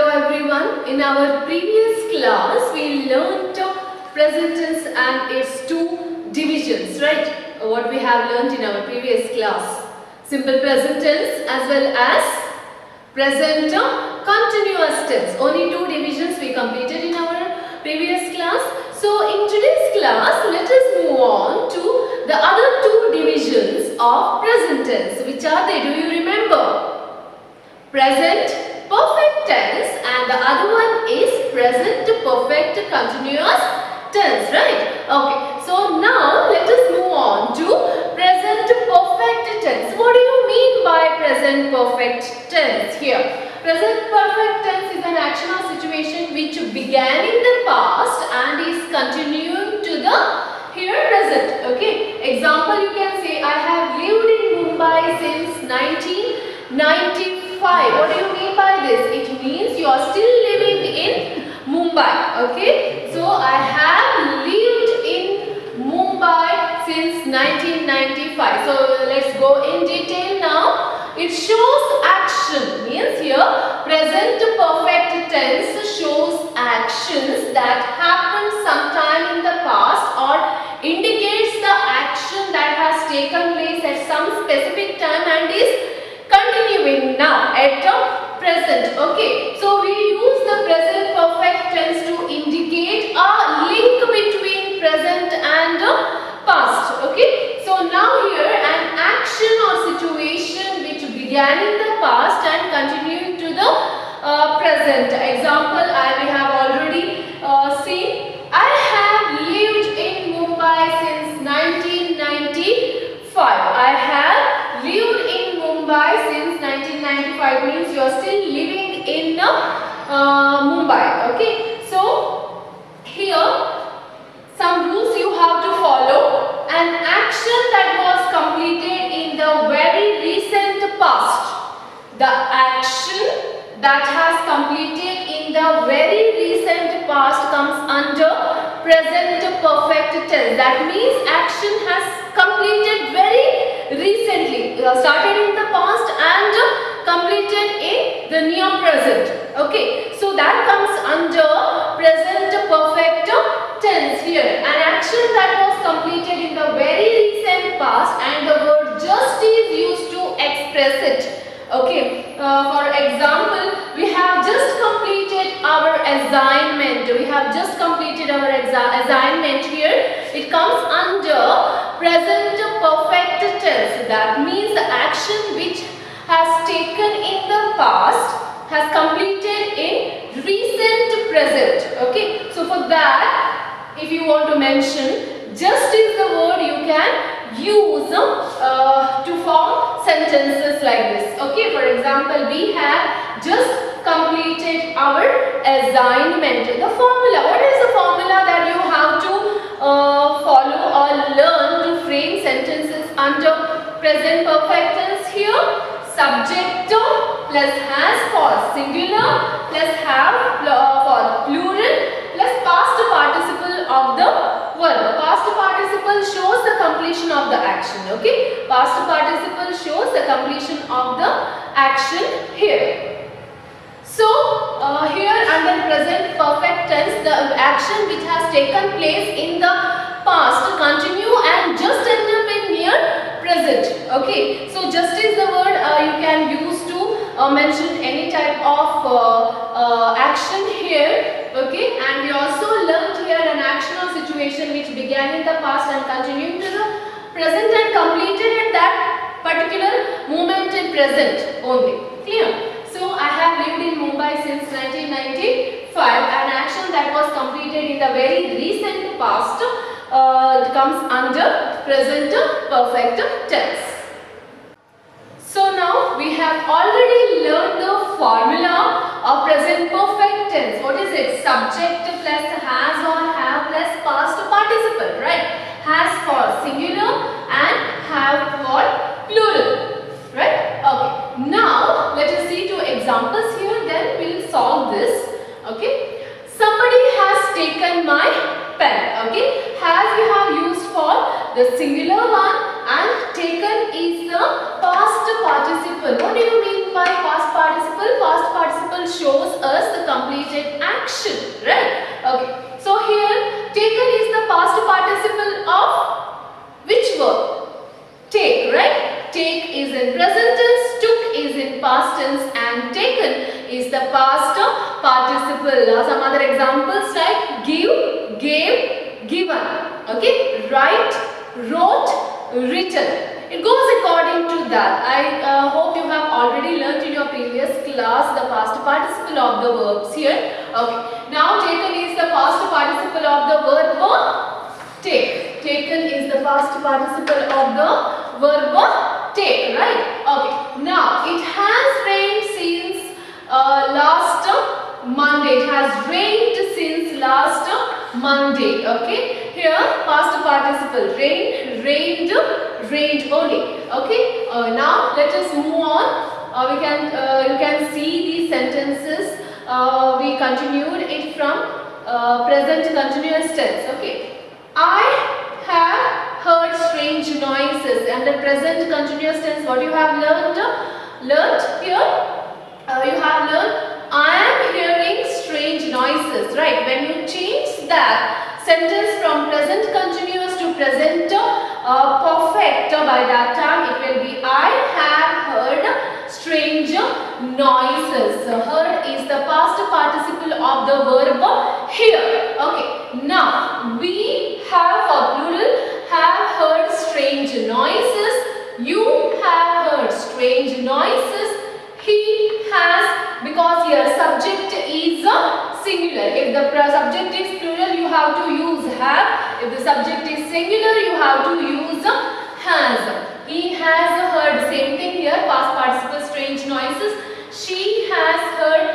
everyone. In our previous class, we learnt present tense and its two divisions, right? What we have learnt in our previous class. Simple present tense as well as present continuous tense. Only two divisions we completed in our previous class. So in today's class, let us move on to the other two divisions of present tense. Which are they? Do you remember? Present perfect tense and the other one is present perfect continuous tense, right? Okay, so now let us move on to present perfect tense. What do you mean by present perfect tense here? Present perfect tense is an action or situation which began in the past and is continuing to the here present. Okay, example, you can say I have lived in Mumbai since 1995. What do you mean by this? It means you are still living in Mumbai. Okay, so I have lived in Mumbai since 1995. So let's go in detail now. It shows action, means here present perfect tense shows actions that happened sometime in the past or indicates the action that has taken place at some specific time and is continuing now at the present. Okay, so we use the present perfect tense to indicate a link between present and past. Okay, so now here an action or situation which began in the past and continuing to the present. Example, we have already seen. I have lived in Mumbai since 1995. I have lived in Mumbai since 1995 means you are still living in Mumbai. Okay, so here some rules you have to follow. An action that was completed in the very recent past. The action that has completed in the very recent past comes under present perfect tense. That means action has completed very recently, started in the past and completed in the near present. Okay, so that comes under present perfect tense here. An action that was completed in the very recent past and the word just is used to express it. Okay, for example, we have just completed our assignment. We have just completed our assignment here. It comes under present perfect tense. That means the action which has taken in the past has completed in recent present. Okay, so for that, if you want to mention, just is the word you can use to form sentences like this. Okay, for example, we have just completed our assignment. The formula, what is the formula that you have to follow or learn to frame sentences under present perfect tense here? Subject plus has for singular plus have for plural plus past participle of the verb. Past participle shows the completion of the action. Okay, past participle shows the completion of the action here. So here under present perfect tense, the action which has taken place in the past continue and just end up in near present. Okay, so just is the word you can use to mention any type of action here. Okay, and we also learned here an action or situation which began in the past and continuing to the present and completed at that particular moment in present only. Clear? So I have lived in Mumbai since 1995. An action that was completed in the very recent past comes under present perfect tense. So now we have already learned the formula of present perfect tense. What is it? Subject plus has or have plus past participle, right? Has for singular and have for plural, right? Okay. Now let us see two examples here. Then we will solve this. Okay. Somebody has taken my pen. Okay. Has we have used for the singular one and taken is the past participle. What do you mean by past participle? Past participle shows us the completed action, right? Okay. So here taken is the past participle of which verb? Take, right? Take is in present tense, took is in past tense, and taken is the past participle. Some other examples like give, gave, given. Okay, write, wrote, written. It goes according to that. I hope you have already learnt in your previous class the past participle of the verbs here. Okay. Now taken is the past participle of the verb take. Taken is the past participle of the verb take, right? Okay. Now it has rained since last Monday. It has rained since last Monday. Okay. Here past participle rained, rained, rained only. Okay. Now let us move on. You can see these sentences. We continued it from present continuous tense. Okay. I have heard strange noises, and the present continuous tense. What you have learned here? You have learned I am hearing strange noises, right? When you change that sentence from present continuous to present perfect, by that time it will be I have heard strange noises. Heard is the past participle of the verb here. Okay. Now we have for plural have heard strange noises. You have heard strange noises. He has, because here subject is singular. If the subject is plural, you have to use have. If the subject is singular, you have to use has. He has heard, same thing here, past participle strange noises. She has heard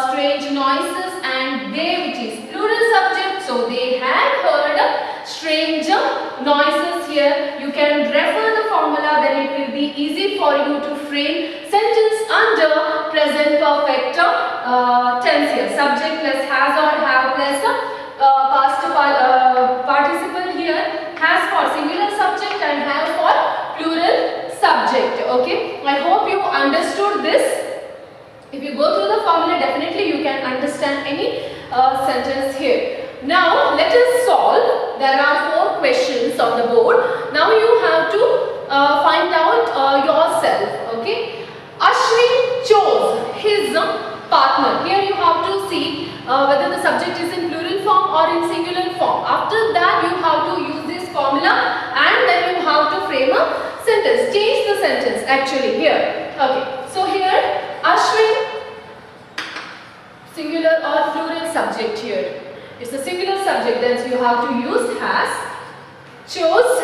strange noises, and they, which is plural subject, so they had heard strange noises here. You can refer the formula, then it will be easy for you to frame sentence under present perfect tense here. Subject plus has or have plus past participle here. Has for singular subject and have for plural subject. Okay. I hope you understood this. If you go through the formula, definitely you can understand any sentence here. Now let us solve. There are 4 questions on the board. Now you have to find out yourself. Okay. Ashwin chose his partner. Here you have to see whether the subject is in plural form or in singular form. After that you have to use this formula, and then you have to frame a sentence. Change the sentence actually here. Okay. So here Ashwin, singular or plural subject here. It's a singular subject, then you have to use has. Chose,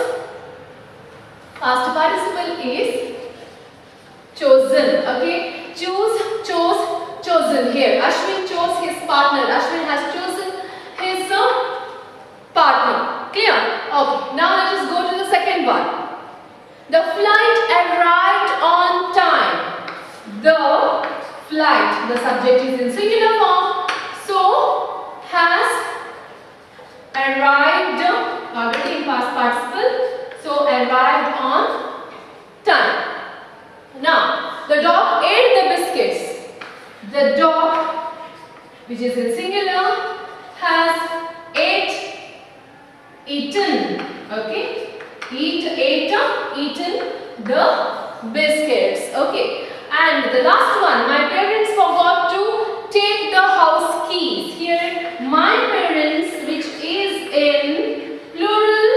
past participle is chosen. Okay. Choose, chose, chosen here. Ashwin chose his partner. Ashwin has chosen his partner. Clear? Okay. Now let us go to the second one. The flight arrived on time. The flight, the subject is in singular form, so has arrived, already in past participle, so arrived on time. Now the dog ate the biscuits. The dog, which is in singular, has eaten. Okay, eaten the biscuits. Okay. And the last one, my parents forgot to take the house keys. Here, my parents, which is in plural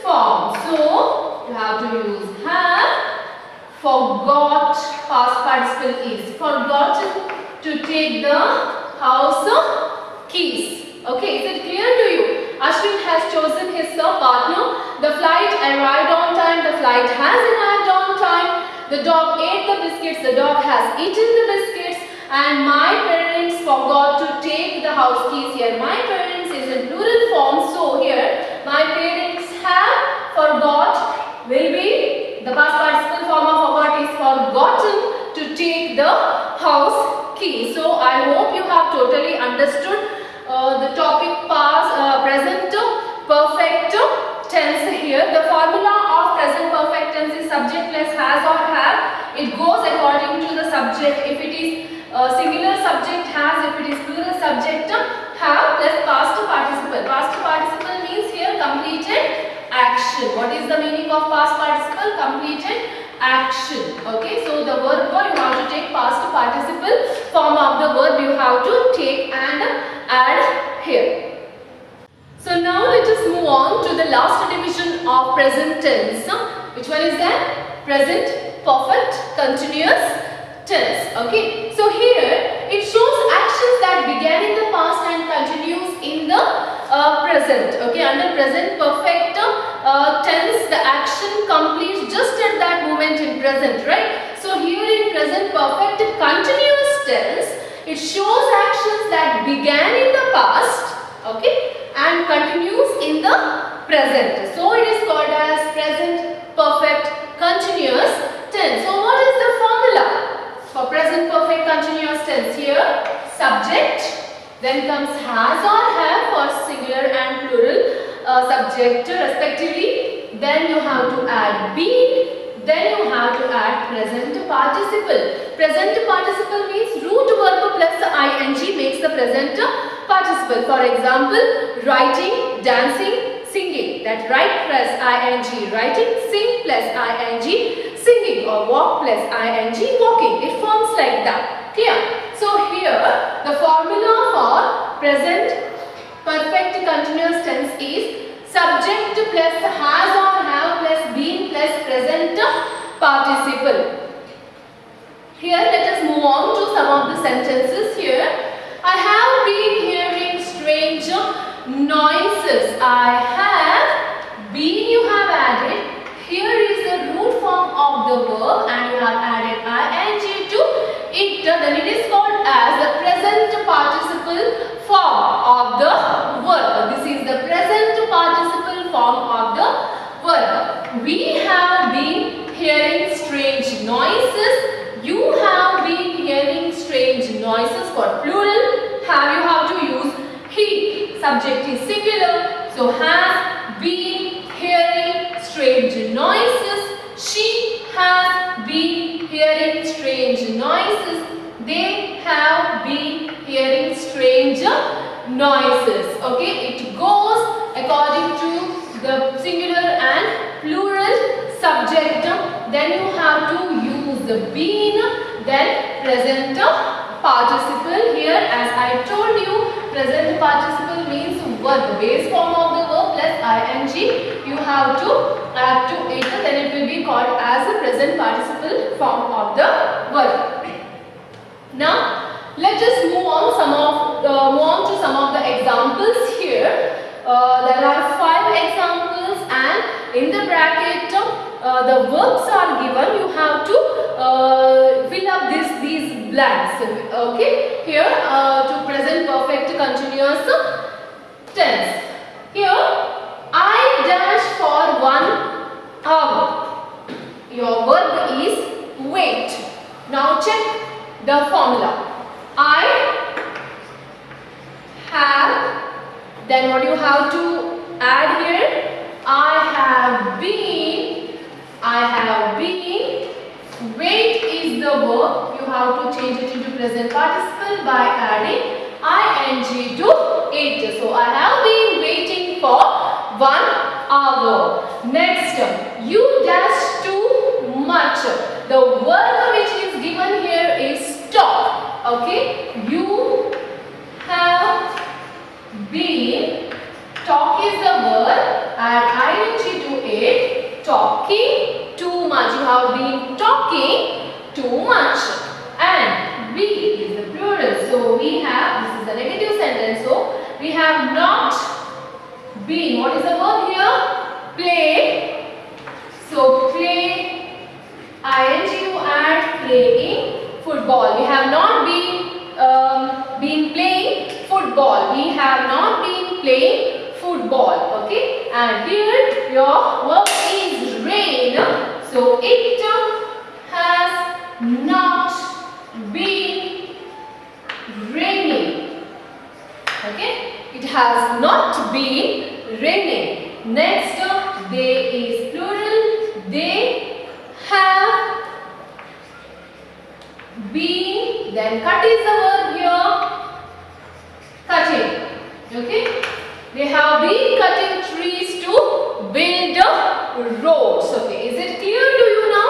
form. So, you have to use have. Forgot, past participle is forgotten to take the house keys. Okay, is it clear to you? Ashwin has chosen his partner. The flight arrived on time. The flight has arrived on time. The dog ate the biscuits. The dog has eaten the biscuits. And my parents forgot to take the house keys. Here my parents is in plural form. So here my parents have forgot will be the past participle form of forgot is forgotten to take the house key. So I hope you have totally understood the topic past, present perfect tense here. The formula of present perfect tense is subject plus has or have. It goes according to the subject. If it is singular subject has, action. Okay, so the verb you have to take past participle form of the verb you have to take and add here. So now let us move on to the last division of present tense. Which one is that? Present perfect continuous tense. Okay, so here it shows actions that began in the past and continues in the present. Okay, under present perfect tense, the action completes just at that moment in present, right? So here in present perfect continuous tense, it shows actions that began in the past, okay, and continues in the present. So it is called as present perfect continuous tense. So what is the formula for present perfect continuous tense? Here subject, then comes has or have for singular and plural subject respectively, then you have to add been, then you have to add present participle. Present participle means root verb plus ing makes the present participle. For example, writing, dancing, singing. That write plus ing writing, sing plus ing singing, or walk plus ing walking. It forms like that. Clear? So here the formula for present perfect continuous tense is subject plus has or have plus been plus present participle. Here let us move on to some of the sentences here. I have been hearing strange noises. I have been, you have added. Here is the root form of the verb and you have added ing to it. Then it is called as the present participle form of the verb. This is the present participle form of the verb. We have been hearing strange noises. You have been hearing strange noises. For plural, you have to use he. Subject is singular. So has been hearing strange noises. She has been hearing strange noises. They have been hearing strange noises. Okay, it goes according to the singular and plural subject. Then you have to use the been, then present participle. Here, as I told you, present participle means verb, the base form of the verb plus ing. You have to add to it, then it will be called as the present participle form of the verb. Now, let us move on to some of the examples here. There are 5 examples, and in the bracket, the verbs are given. You have to fill up these blanks. Okay, here to present perfect continuous tense. Here, I dash for 1 hour. Your verb is wait. Now check the formula. I have, then what you have to add here? I have been, wait is the verb. You have to change it into present participle by adding ing to it. So I have been waiting for 1 hour. Next, you dash too much. The verb which is given here is talk. Okay, you have been, talk is the verb, add ing to it, talking too much. You have been talking too much. And we is the plural. So we have, this is a negative sentence. So we have not been. What is the verb here? Play. So play, ing you add playing football. We have not been playing football. We have not been playing football. Okay. And here your verb is rain. So it has not been raining. Okay. It has not been raining. Next, they is plural. They have been, then cut is the verb here, cutting. Okay, they have been cutting trees to build roads. Okay, is it clear to you now?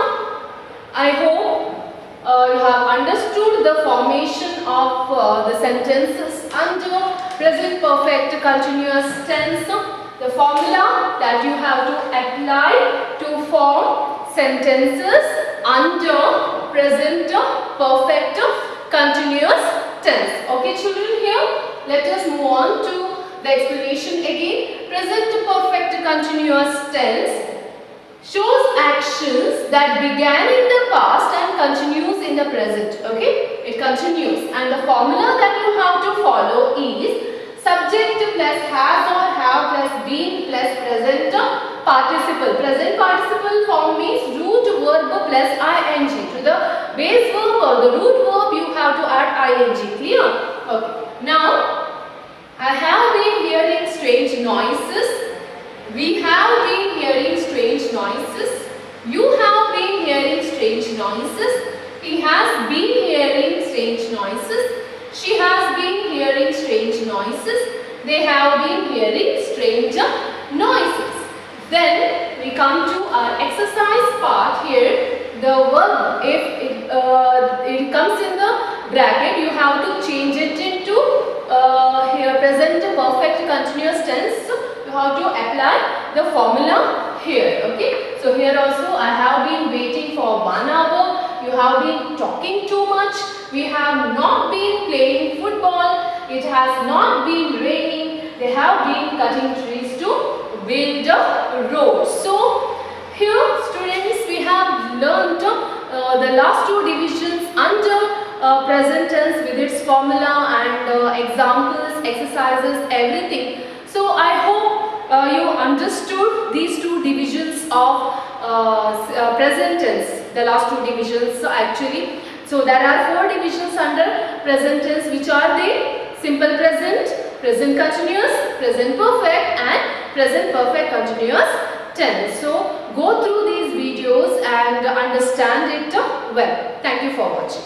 sentences under present perfect continuous tense. The formula that you have to apply to form sentences under present perfect continuous tense. Okay children, here let us move on to the explanation again. Present perfect continuous tense shows actions that began in the past and continues in the present. Okay, it continues, and the formula that you have to follow is subject plus has or have plus been plus present participle. Present participle form means root verb plus ing. To the base verb or the root verb you have to add ing. Clear? Okay. Now I have been hearing strange noises. We have been hearing strange noises. You have been hearing strange noises. He has been hearing strange noises. She has been hearing strange noises. They have been hearing strange noises. Then we come to our exercise part here. The verb, if it comes in the bracket, you have to change it into here present perfect continuous tense. So you have to apply the formula here. Okay. So here also I have been waiting for 1 hour. You have been talking too much. We have not been playing football. It has not been raining. They have been cutting trees to build a road. So here students, we have learnt the last two divisions under present tense with its formula and examples, exercises, everything. So I hope you understood these two divisions of present tense, the last two divisions actually. So there are 4 divisions under present tense, which are the simple present, present continuous, present perfect and present perfect continuous tense. So go through these videos and understand it well. Thank you for watching.